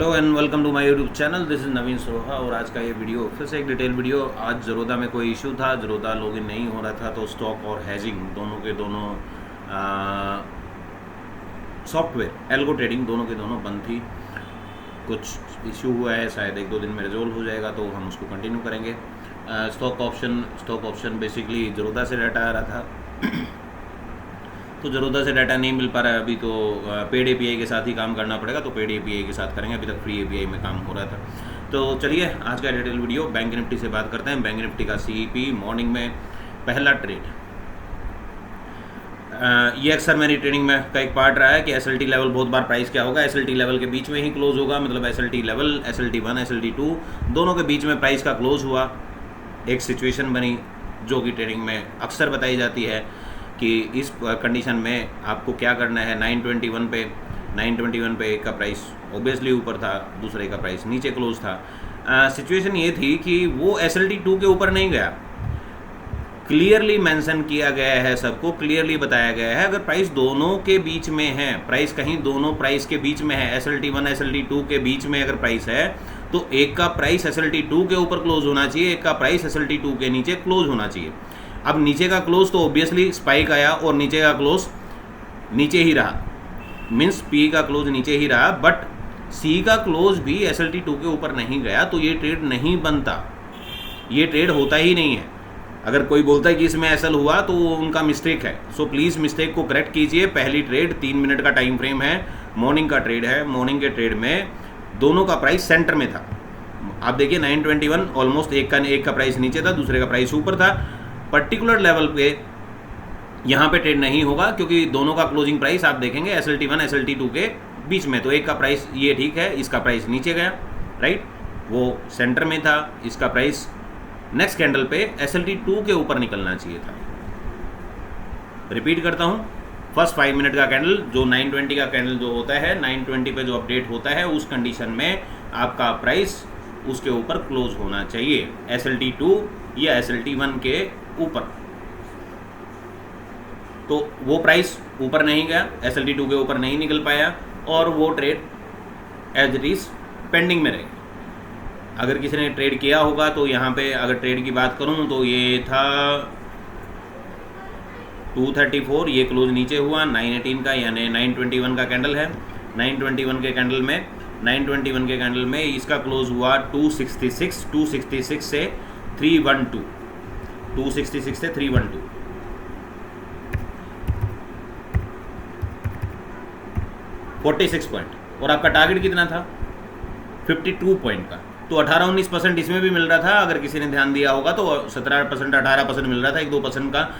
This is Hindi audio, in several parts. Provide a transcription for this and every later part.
Hello and welcome to my YouTube channel. This is Naveen Soha और आज का ये वीडियो फिर से एक डिटेल वीडियो। आज ज़रोदा में कोई इशू था, ज़रोदा लॉगिन नहीं हो रहा था, तो स्टॉक और हैजिंग दोनों के दोनों सॉफ्टवेयर एल्गो ट्रेडिंग दोनों के दोनों बंद थी। कुछ इशू हुआ है, शायद एक दो दिन में रिजोल्व हो जाएगा, तो हम उसको कंटिन्यू करेंगे। स्टॉक ऑप्शन बेसिकली ज़रोदा से डाटा आ रहा था तो ज़रोदा से डाटा नहीं मिल पा रहा है अभी, तो पेड एपीआई के साथ ही काम करना पड़ेगा, तो पेड एपीआई के साथ करेंगे। अभी तक फ्री एपीआई में काम हो रहा था। तो चलिए आज का डिटेल वीडियो बैंक निफ्टी से बात करते हैं। बैंक निफ्टी का सीईपी मॉर्निंग में पहला ट्रेड, ये अक्सर मेरी ट्रेडिंग में का एक पार्ट रहा है कि एसएलटी लेवल बहुत बार प्राइस क्या होगा, एसएलटी लेवल के बीच में ही क्लोज होगा, मतलब एसएलटी लेवल, एसएलटी 1, एसएलटी 2 दोनों के बीच में प्राइस का क्लोज हुआ। एक सिचुएशन बनी जो कि ट्रेडिंग में अक्सर बताई जाती है कि इस कंडीशन में आपको क्या करना है। 921 पे एक का प्राइस ऑब्वियसली ऊपर था, दूसरे का प्राइस नीचे क्लोज था। सिचुएशन ये थी कि वो एसएलटी 2 के ऊपर नहीं गया। क्लियरली मेंशन किया गया है, सबको क्लियरली बताया गया है, अगर प्राइस दोनों के बीच में है, प्राइस कहीं दोनों प्राइस के बीच में है, एसएलटी 1 एसएलटी 2 के बीच में अगर प्राइस है, तो एक का प्राइस एसएलटी 2 के ऊपर क्लोज होना चाहिए, एक का प्राइस एसएलटी 2 के नीचे क्लोज होना चाहिए। अब नीचे का क्लोज तो ऑब्वियसली स्पाइक आया और नीचे का क्लोज नीचे ही रहा, मीन्स पी का क्लोज नीचे ही रहा, बट सी का क्लोज भी एसएलटी 2 के ऊपर नहीं गया, तो ये ट्रेड नहीं बनता, ये ट्रेड होता ही नहीं है। अगर कोई बोलता है कि इसमें एसएल हुआ तो उनका मिस्टेक है। सो प्लीज़ मिस्टेक को करेक्ट कीजिए। पहली ट्रेड 3 मिनट का टाइम फ्रेम है, मॉर्निंग का ट्रेड है। मॉर्निंग के ट्रेड में दोनों का प्राइस सेंटर में था। आप देखिए 921 ऑलमोस्ट एक का प्राइस नीचे था, दूसरे का प्राइस ऊपर था। पर्टिकुलर लेवल पे यहाँ पे ट्रेड नहीं होगा, क्योंकि दोनों का क्लोजिंग प्राइस आप देखेंगे एसएलटी 1 एसएलटी 2 के बीच में, तो एक का प्राइस ये ठीक है, इसका प्राइस नीचे गया, राइट, वो सेंटर में था, इसका प्राइस नेक्स्ट कैंडल पे एसएलटी 2 के ऊपर निकलना चाहिए था। रिपीट करता हूँ, फर्स्ट 5 मिनट का कैंडल जो 920 का कैंडल जो होता है, 920 पे जो अपडेट होता है, उस कंडीशन में आपका प्राइस उसके ऊपर क्लोज होना चाहिए, एसएलटी 2 या एसएलटी 1 के ऊपर। तो वो प्राइस ऊपर नहीं गया, एसएलटी 2 के ऊपर नहीं निकल पाया, और वो trade as it is pending में रहे। अगर किसी ने ट्रेड किया होगा तो यहाँ पे अगर ट्रेड की बात करूँ तो ये था 234, ये क्लोज नीचे हुआ 918 का, यानी 921 का कैंडल है। 921 के कैंडल में इसका क्लोज हुआ 266 से 312, 266 से 312, 46 पॉइंट, और आपका टारगेट कितना था 52 पॉइंट का, तो 18-19% इसमें भी मिल रहा था। अगर किसी ने ध्यान दिया होगा तो 17% 18% मिल रहा था, 1-2% का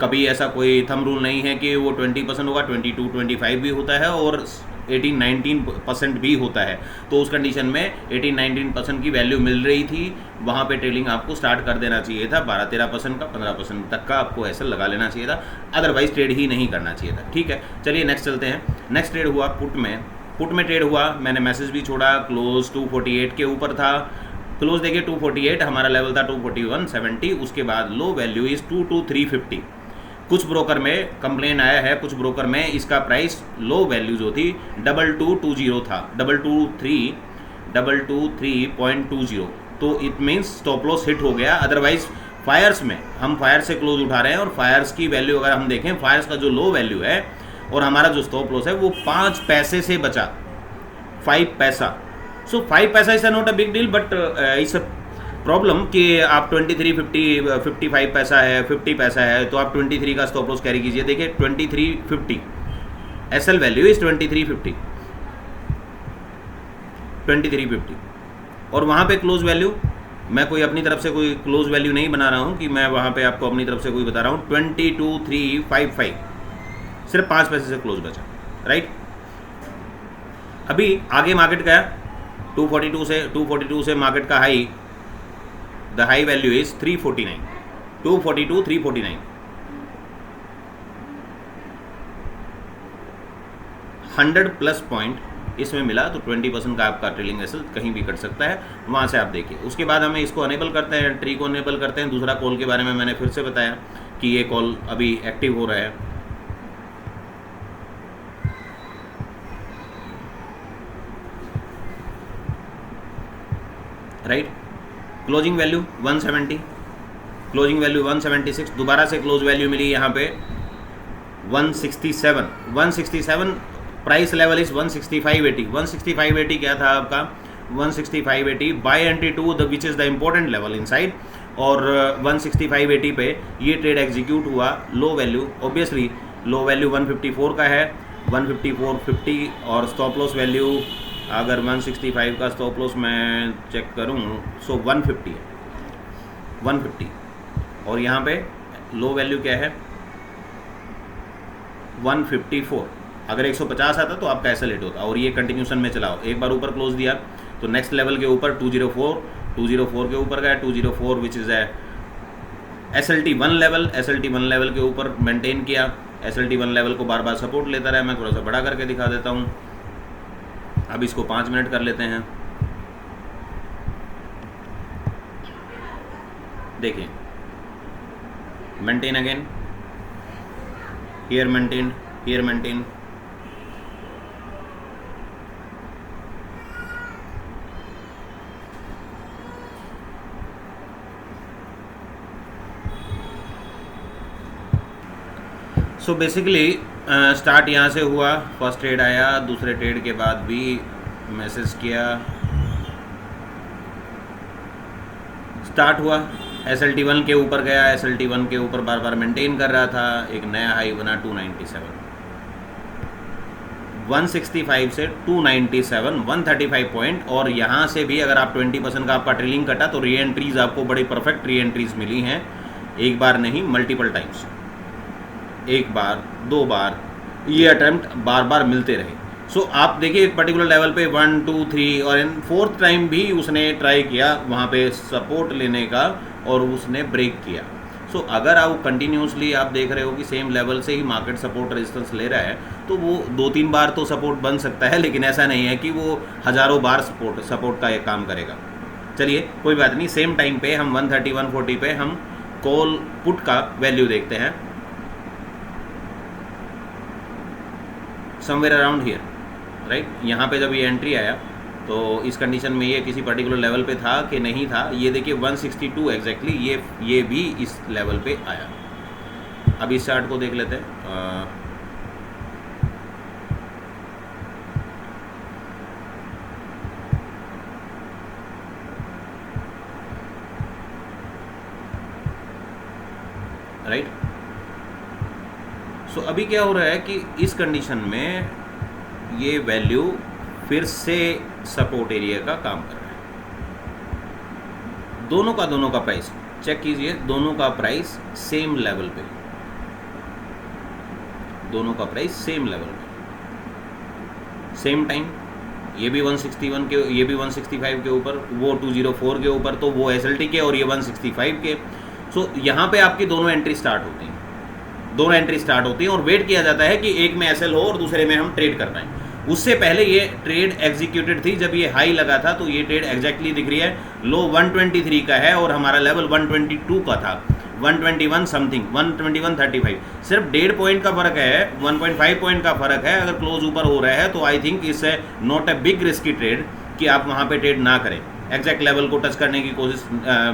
कभी ऐसा कोई थंब रूल नहीं है कि वो 20% होगा, 22-25 भी होता है और 18-19% भी होता है। तो उस कंडीशन में 18-19% की वैल्यू मिल रही थी, वहाँ पे ट्रेडिंग आपको स्टार्ट कर देना चाहिए था। 12-13% का, 15% तक का आपको ऐसा लगा लेना चाहिए था, अदरवाइज ट्रेड ही नहीं करना चाहिए था। ठीक है, चलिए नेक्स्ट चलते हैं। नेक्स्ट ट्रेड हुआ पुट में ट्रेड हुआ, मैंने मैसेज भी छोड़ा, क्लोज 248 के ऊपर था। क्लोज देखिए 248, हमारा लेवल था 241.70, उसके बाद लो वैल्यू इज 22350। कुछ ब्रोकर में कंप्लेन आया है, कुछ ब्रोकर में इसका प्राइस लो वैल्यू जो थी 2220 था, 223.20, तो it means stop loss hit हो गया। अदरवाइज फायर्स में हम फायर से क्लोज उठा रहे हैं, और फायर्स की वैल्यू अगर हम देखें, फायर्स का जो लो वैल्यू है और हमारा जो स्टॉप लॉस है वो 5 पैसे से बचा, 5 पैसा। सो 5 पैसा is not a big deal, but it's a problem कि आप 2350, 55 पैसा है, 50 पैसा है, तो आप 23 का स्टॉप लॉस कैरी कीजिए। देखिए 2350 एसएल वैल्यू इज 2350, और वहाँ पे क्लोज वैल्यू, मैं कोई अपनी तरफ से कोई क्लोज वैल्यू नहीं बना रहा हूँ कि मैं वहाँ पे आपको अपनी तरफ से कोई बता रहा हूँ, 22355, सिर्फ 5 पैसे से क्लोज बचा, राइट। अभी आगे मार्केट गया 242 से मार्केट का high, the high value is 349, 242 349, 100+ point इसमें मिला, तो 20% का आपका ट्रेलिंग एसएल कहीं भी कट सकता है, वहाँ से आप देखिए। उसके बाद हमें इसको अनेबल करते हैं, ट्री को अनेबल करते हैं। दूसरा कॉल के बारे में मैंने फिर से बताया कि ये कॉल अभी एक्टिव हो रहा है, right. Closing value 170, closing value 176, दोबारा से क्लोज वैल्यू मिली यहाँ पे 167, 167, प्राइस लेवल इज 165.80, 165.80 क्या था आपका 165.80 buy entry to the which is the important level inside, और 165.80 पे ये ट्रेड एग्जीक्यूट हुआ। Low value obviously low value 154 का है, 154.50, और स्टॉप लॉस वैल्यू अगर 165 का स्टॉप लॉस मैं चेक करूँ सो 150 है, 150, और यहाँ पे लो वैल्यू क्या है 154। अगर 150 आता तो आपका ऐसा लेट होता, और ये कंटिन्यूशन में चलाओ। एक बार ऊपर क्लोज दिया तो नेक्स्ट लेवल के ऊपर 204 के ऊपर गया, 204 विच इज़ है SLT1 लेवल, SLT1 लेवल के ऊपर मेंटेन किया। SLT1 लेवल को बार बार सपोर्ट लेता रहा। मैं थोड़ा सा बड़ा करके दिखा देता हूँ। अब इसको 5 मिनट कर लेते हैं। देखिए maintain again, here maintain, here maintain, so basically start यहाँ से हुआ, फर्स्ट ट्रेड आया, दूसरे ट्रेड के बाद भी मैसेज किया, स्टार्ट हुआ, SLT1 के ऊपर गया, SLT1 के ऊपर बार बार मेंटेन कर रहा था, एक नया हाई बना 297, 165 से 297, 135 पॉइंट। और यहाँ से भी अगर आप 20% का आपका ट्रेलिंग कटा तो री एंट्रीज आपको बड़ी परफेक्ट री एंट्रीज मिली हैं, एक बार नहीं मल्टीपल टाइम्स, एक बार, 2 बार, ये अटैम्प्ट बार बार मिलते रहे। सो आप देखिए एक पर्टिकुलर लेवल पे 1, 2, 3 और इन 4th टाइम भी उसने ट्राई किया वहाँ पे सपोर्ट लेने का और उसने ब्रेक किया। सो अगर आप कंटिन्यूसली आप देख रहे हो कि सेम लेवल से ही मार्केट सपोर्ट रेजिस्टेंस ले रहा है तो वो 2-3 बार तो सपोर्ट बन सकता है, लेकिन ऐसा नहीं है कि वो हज़ारों बार सपोर्ट का ये काम करेगा। चलिए कोई बात नहीं। सेम टाइम पे हम 130, 140 पे हम कॉल पुट का वैल्यू देखते हैं, समवेयर अराउंड हियर, राइट। यहाँ पे जब ये एंट्री आया तो इस कंडीशन में ये किसी पर्टिकुलर लेवल पे था कि नहीं था, ये देखिए 162 एग्जैक्टली ये भी इस लेवल पे आया। अब इस चार्ट को देख लेते हैं। राइट। सो अभी क्या हो रहा है कि इस कंडीशन में ये वैल्यू फिर से सपोर्ट एरिया का काम कर रहा है। दोनों का प्राइस चेक कीजिए, दोनों का प्राइस सेम लेवल पे, दोनों का प्राइस सेम लेवल पे, सेम टाइम। ये भी 161 के, ये भी 165 के ऊपर, वो 204 के ऊपर, तो वो SLT के और ये 165 के। सो यहाँ पे आपकी दोनों एंट्री स्टार्ट होती हैं, दोनों एंट्री स्टार्ट होती हैं और वेट किया जाता है कि एक में SL हो और दूसरे में हम ट्रेड कर पाएँ। उससे पहले ये ट्रेड एग्जीक्यूटेड थी, जब ये हाई लगा था तो ये ट्रेड एग्जैक्टली दिख रही है, लो 123 का है और हमारा लेवल 122 का था, 121 समथिंग, 121.35, सिर्फ 1.5 पॉइंट का फर्क है, 1.5 पॉइंट का फर्क है। अगर क्लोज ऊपर हो रहा है तो I think it's not a big risky trade कि आप वहाँ पे ट्रेड ना करें, एग्जैक्ट लेवल को टच करने की कोशिश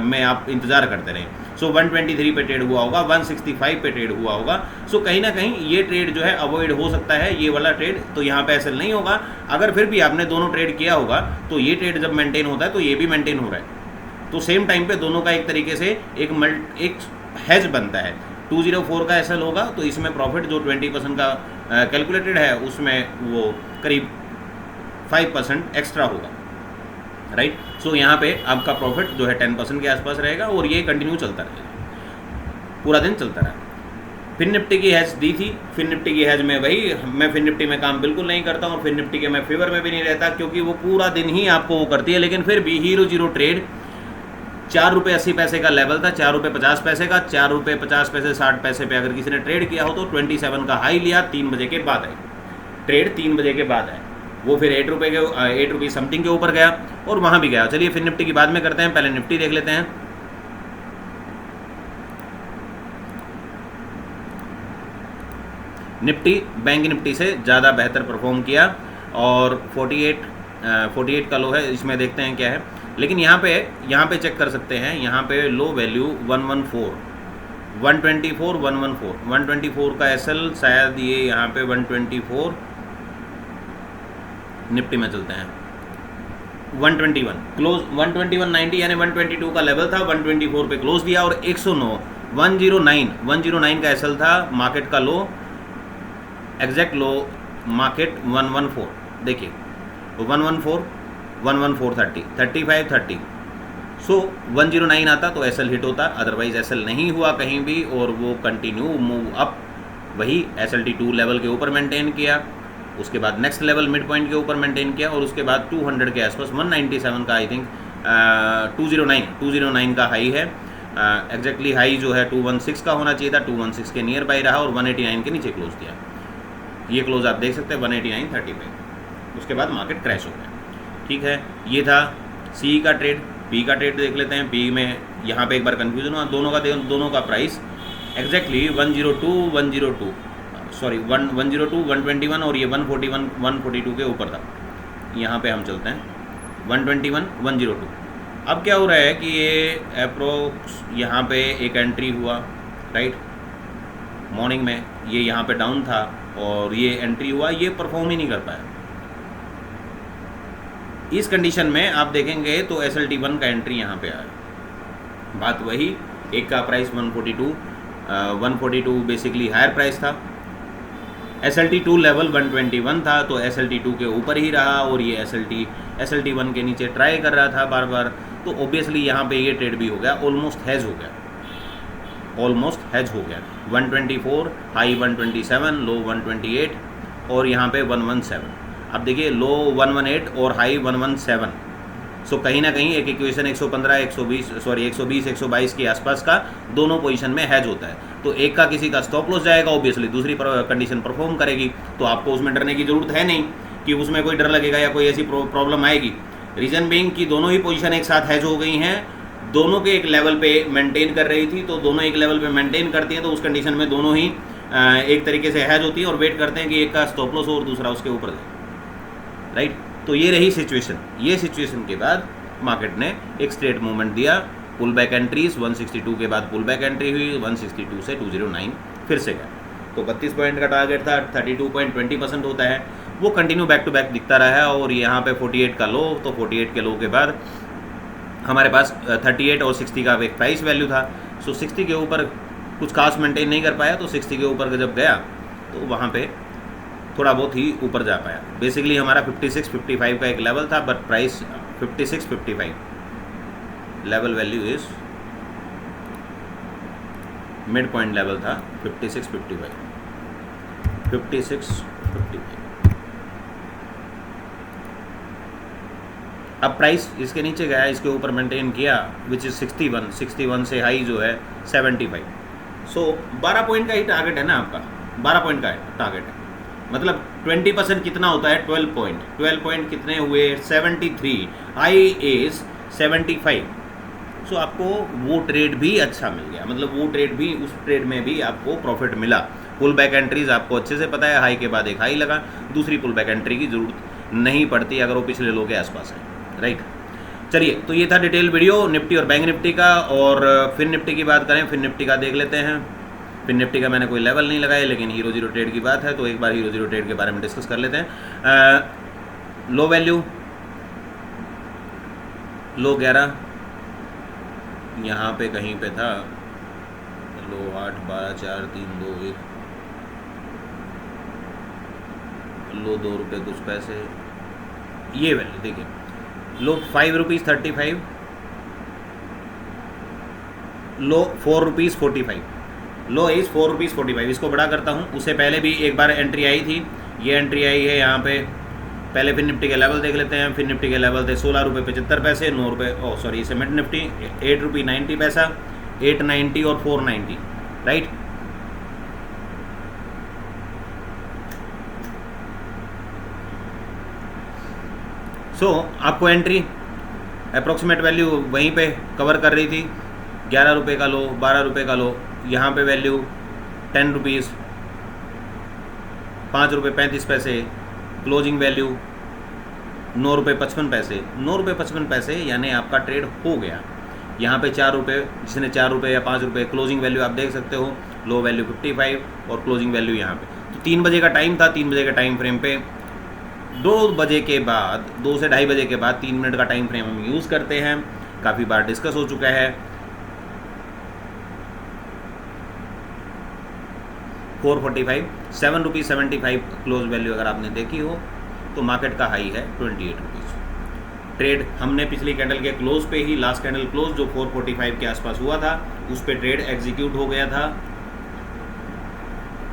में आप इंतजार करते रहें। सो 123 पे ट्रेड हुआ होगा, 165 पे ट्रेड हुआ होगा। सो कहीं ना कहीं ये ट्रेड जो है अवॉइड हो सकता है, ये वाला ट्रेड तो यहाँ पे SL नहीं होगा। अगर फिर भी आपने दोनों ट्रेड किया होगा तो ये ट्रेड जब मेंटेन होता है तो ये भी मेंटेन हो रहा है, तो सेम टाइम पे दोनों का एक तरीके से एक हैज बनता है। 204 का SL होगा तो इसमें प्रॉफिट जो 20% का कैलकुलेटेड है उसमें वो करीब 5% एक्स्ट्रा होगा, राइट। सो यहाँ पे आपका प्रॉफिट जो है 10% के आसपास रहेगा और ये कंटिन्यू चलता रहेगा, पूरा दिन चलता रहा। फिर निफ्टी की हैज दी थी, फिर निफ्टी की हैज में वही, मैं फिर निफ्टी में काम बिल्कुल नहीं करता हूँ, फिर निफ्टी के मैं फेवर में भी नहीं रहता क्योंकि वो पूरा दिन ही आपको वो करती है। लेकिन फिर भी हीरो जीरो ट्रेड 4 रुपये 80 पैसे का लेवल था, 4 रुपये 50 पैसे का, 4 रुपये 50 पैसे 60 पैसे पे अगर किसी ने ट्रेड किया हो तो 27 का हाई लिया, 3 बजे के बाद है ट्रेड, 3 बजे के बाद है वो, फिर 8 रुपये के 8 रुपये समथिंग के ऊपर गया और वहाँ भी गया। चलिए फिर निफ्टी की बाद में करते हैं, पहले निफ्टी देख लेते हैं। निफ्टी बैंक निफ्टी से ज़्यादा बेहतर परफॉर्म किया और 48 48 का लो है, इसमें देखते हैं क्या है। लेकिन यहाँ पे चेक कर सकते हैं, यहाँ पे लो वैल्यू 114 124 का एसएल शायद ये यहाँ पे 124, निफ्टी में चलते हैं 121 क्लोज 121.90 यानी 122 का लेवल था, 124 पे क्लोज दिया और 109 109 का एसएल था, मार्केट का लो, एग्जैक्ट लो मार्केट 114, देखिए 114 35 30 सो 109 आता तो एसएल हिट होता, अदरवाइज एसएल नहीं हुआ कहीं भी और वो कंटिन्यू मूव अप, वही SLT2 लेवल के ऊपर मेंटेन किया, उसके बाद नेक्स्ट लेवल मिड पॉइंट के ऊपर मेंटेन किया और उसके बाद 200 के आसपास 197 का आई थिंक 209 का हाई है, एग्जैक्टली हाई जो है 216 का होना चाहिए था, 216 के नियर बाई रहा और 189 के नीचे क्लोज दिया। ये क्लोज आप देख सकते हैं 189.30 पे, उसके बाद मार्केट क्रैश हो गया। ठीक है, ये था सी का ट्रेड। पी का ट्रेड देख लेते हैं। पी में यहाँ पे एक बार कन्फ्यूजन हुआ, दोनों का प्राइस एग्जैक्टली 102 121 और ये 141 142 के ऊपर था। यहाँ पे हम चलते हैं 121 102। अब क्या हो रहा है कि ये अप्रोक्स यहाँ पे एक एंट्री हुआ, राइट, मॉर्निंग में ये यहाँ पे डाउन था और ये एंट्री हुआ, ये परफॉर्म ही नहीं कर पाया। इस कंडीशन में आप देखेंगे तो SLT1 का एंट्री यहाँ पे आया, बात वही, एक का प्राइस 142 बेसिकली हायर प्राइस था, SLT2 लेवल 121 था तो SLT2 के ऊपर ही रहा और ये SLT1 के नीचे ट्राई कर रहा था बार बार, तो ऑब्वियसली यहाँ पे ये ट्रेड भी हो गया, ऑलमोस्ट हेज हो गया 124 हाई 127 लो 128 और यहाँ पे 117। अब देखिए लो 118 और हाई 117, सो कहीं ना कहीं एक इक्वेशन 120 122 के आसपास का दोनों पोजीशन में हैज होता है, तो एक का किसी का स्टॉप लॉस जाएगा, ऑब्वियसली दूसरी कंडीशन परफॉर्म करेगी, तो आपको उसमें डरने की जरूरत है नहीं कि उसमें कोई डर लगेगा या कोई ऐसी प्रॉब्लम आएगी। रीजन बीइंग कि दोनों ही पोजीशन एक साथ हैज हो गई हैं, दोनों के एक लेवल पे मेंटेन कर रही थी, तो दोनों एक लेवल पे मेंटेन करती हैं, तो उस कंडीशन में दोनों ही एक तरीके से हैज होती हैं और वेट करते हैं कि एक का स्टॉप लॉस हो और दूसरा उसके ऊपर जाए, राइट। तो ये रही सिचुएशन। ये सिचुएशन के बाद मार्केट ने एक स्ट्रेट मूवमेंट दिया, पुल बैक एंट्रीज 162 के बाद पुल बैक एंट्री हुई, 162 से 209 फिर से गया, तो 32 पॉइंट का टारगेट था, 32.20% होता है, वो कंटिन्यू बैक टू बैक दिखता रहा है और यहाँ पे 48 का लो, तो 48 के लो के बाद हमारे पास 38 और 60 का एक प्राइस वैल्यू था, सो 60 के ऊपर कुछ खास मेंटेन नहीं कर पाया, तो 60 के ऊपर जब गया तो वहाँ पे थोड़ा बहुत ही ऊपर जा पाया। बेसिकली हमारा 56-55 का एक लेवल था, but price 56-55 level value is mid point level था 56-55। अब प्राइस इसके नीचे गया, इसके ऊपर मेंटेन किया, विच इज़ 61 से हाई जो है 75। सो 12 पॉइंट का ही टारगेट है ना आपका, 12 पॉइंट का टारगेट है, मतलब 20% कितना होता है, 12 पॉइंट कितने हुए, 73, हाई इज 75। सो आपको वो ट्रेड भी अच्छा मिल गया, मतलब वो ट्रेड भी, उस ट्रेड में भी आपको प्रॉफिट मिला। पुल बैक एंट्रीज आपको अच्छे से पता है, हाई के बाद एक हाई लगा, दूसरी पुल बैक एंट्री की जरूरत नहीं पड़ती अगर वो पिछले लो के आसपास है, राइट। चलिए, तो ये था डिटेल वीडियो निफ्टी और बैंक निफ्टी का। और फिर निफ्टी की बात करें, फिर निफ्टी का देख लेते हैं। फिर निफ्टी का मैंने कोई लेवल नहीं लगाया, लेकिन हीरो जीरो ट्रेड की बात है तो एक बार हीरो जीरो ट्रेड के बारे में डिस्कस कर लेते हैं। लो वैल्यू लो 11 यहाँ पे कहीं पे था, लो 8 12 4 3 2 1, लो 2 रुपये कुछ पैसे, ये वैल्यू देखिए, लो 5 rupees 35, low 4 rupees 45, low is 4 rupees 45। इसको बड़ा करता हूँ, उससे पहले भी एक बार एंट्री आई थी, ये एंट्री आई है यहाँ पे। पहले फिर निफ्टी के लेवल देख लेते हैं। फिर निफ्टी के लेवल थे 16 रुपये 75 पैसे, 9 रुपये, सॉरी इसे मिड निफ्टी 8 रुपये 90 पैसा, 890 और 490, राइट। सो आपको एंट्री अप्रोक्सीमेट वैल्यू वहीं पे कवर कर रही थी, 11 रुपये का लो, 12 रुपये का लो, यहाँ पे वैल्यू 10 रुपीज़ 5 रुपये 35 पैसे, क्लोजिंग वैल्यू ₹9.55, ₹9.55 यानी आपका ट्रेड हो गया। यहाँ पे 4 रुपये, जिसने 4 रुपये या 5 रुपये, क्लोजिंग वैल्यू आप देख सकते हो, लो वैल्यू 55 और क्लोजिंग वैल्यू यहाँ पे। तो 3 बजे का टाइम था, 3 बजे का टाइम फ्रेम पे 2 बजे के बाद, 2 से ढाई बजे के बाद 3 मिनट का टाइम फ्रेम हम यूज़ करते हैं, काफ़ी बार डिस्कस हो चुका है। 445, ₹7.75 क्लोज वैल्यू अगर आपने देखी हो तो मार्केट का हाई है 28 रुपीज़। ट्रेड हमने पिछली कैंडल के क्लोज पे ही, लास्ट कैंडल क्लोज जो 445 के आसपास हुआ था, उस पे ट्रेड एग्जीक्यूट हो गया था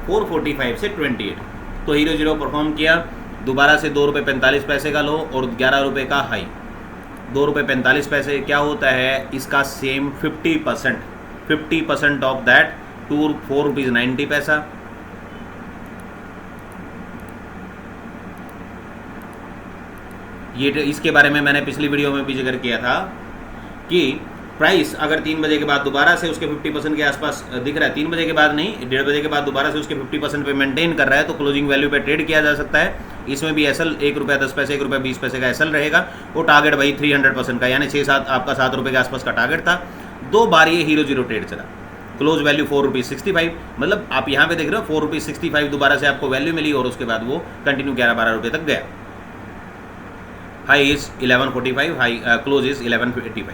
445 से 28। तो हीरो जीरो परफॉर्म किया, दोबारा से ₹2.45 का लो और 11 रुपये का हाई। ₹2.45 क्या होता है, इसका सेम 50% ऑफ दैट ₹4.90। ये इसके बारे में मैंने पिछली वीडियो में भी जिक्र किया था कि प्राइस अगर 3 बजे के बाद दोबारा से उसके 50% के आसपास दिख रहा है, 3 बजे के बाद नहीं, 1:30 बजे के बाद दोबारा से उसके 50% पे मेंटेन कर रहा है, तो क्लोजिंग वैल्यू पे ट्रेड किया जा सकता है। इसमें भी एसएल ₹1.10, ₹1.20 का एसएल रहेगा। वो टारगेट भाई 300% का, यानी 6-7 आपका 7 रुपये के आसपास का टारगेट था। 2 बार ये हीरो जीरो ट्रेड चला। क्लोज वैल्यू ₹4.65, मतलब आप यहाँ पे देख रहे हो ₹4.65 दोबारा से आपको वैल्यू मिली और उसके बाद वो कंटिन्यू 11-12 रुपये तक गया। High is 1145, high close is 1185।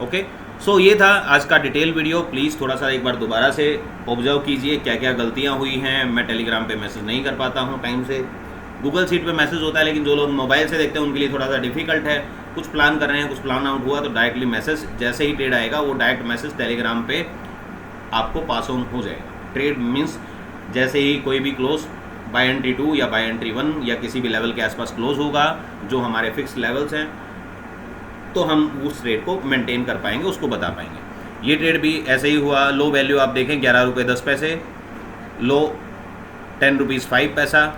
Okay, so ये था आज का डिटेल वीडियो। प्लीज़ थोड़ा सा एक बार दोबारा से ऑब्जर्व कीजिए क्या क्या गलतियाँ हुई हैं। मैं टेलीग्राम पे मैसेज नहीं कर पाता हूँ टाइम से, गूगल शीट पे मैसेज होता है, लेकिन जो लोग मोबाइल से देखते हैं उनके लिए थोड़ा सा डिफिकल्ट है। कुछ प्लान कर रहे हैं, कुछ प्लान आउट हुआ तो डायरेक्टली मैसेज, जैसे ही ट्रेड आएगा वो डायरेक्ट मैसेज टेलीग्राम पे आपको पास ऑन हो जाएगा। ट्रेड मीन्स जैसे ही कोई भी क्लोज बाय एंट्री 2 या बाय एंट्री 1 या किसी भी लेवल के आसपास क्लोज होगा, जो हमारे फिक्स लेवल्स हैं, तो हम उस रेट को मेंटेन कर पाएंगे, उसको बता पाएंगे। ये ट्रेड भी ऐसे ही हुआ। लो वैल्यू आप देखें ₹11.10, लो ₹10.05,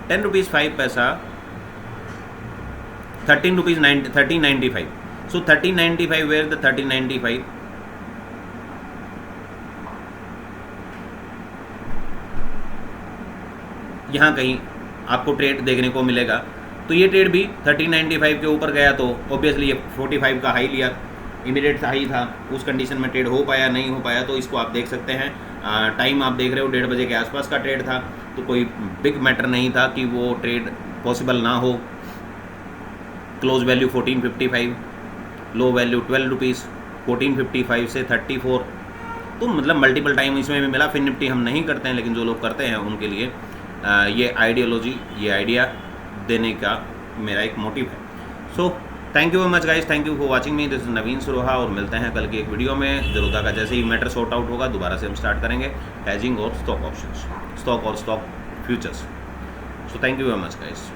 ₹10.05, ₹13.95। सो 13.95, वेयर द 13.95? यहाँ कहीं आपको ट्रेड देखने को मिलेगा। तो ये ट्रेड भी 13.95 के ऊपर गया, तो ऑब्वियसली ये 45 का हाई लिया, इमीडिएट हाई था। उस कंडीशन में ट्रेड हो पाया नहीं हो पाया, तो इसको आप देख सकते हैं। टाइम आप देख रहे हो 1:30 बजे के आसपास का ट्रेड था, तो कोई बिग मैटर नहीं था कि वो ट्रेड पॉसिबल ना हो। Close value 1455, low value 12 rupees, 1455 से 34। तो मतलब मल्टीपल टाइम इसमें भी मिला। फिर निफ्टी हम नहीं करते हैं, लेकिन जो लोग करते हैं उनके लिए ये आइडियोलॉजी, ये आइडिया देने का मेरा एक मोटिव है। So thank you very much guys, thank you for watching me. This is Naveen Saroha, और मिलते हैं कल की एक वीडियो में। जरोधा का जैसे ही मैटर सॉर्ट आउट होगा दोबारा से हम स्टार्ट करेंगे हेजिंग और स्टॉक ऑप्शंस, स्टॉक और stock futures. So thank you very much guys,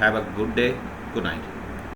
have a good day, good night.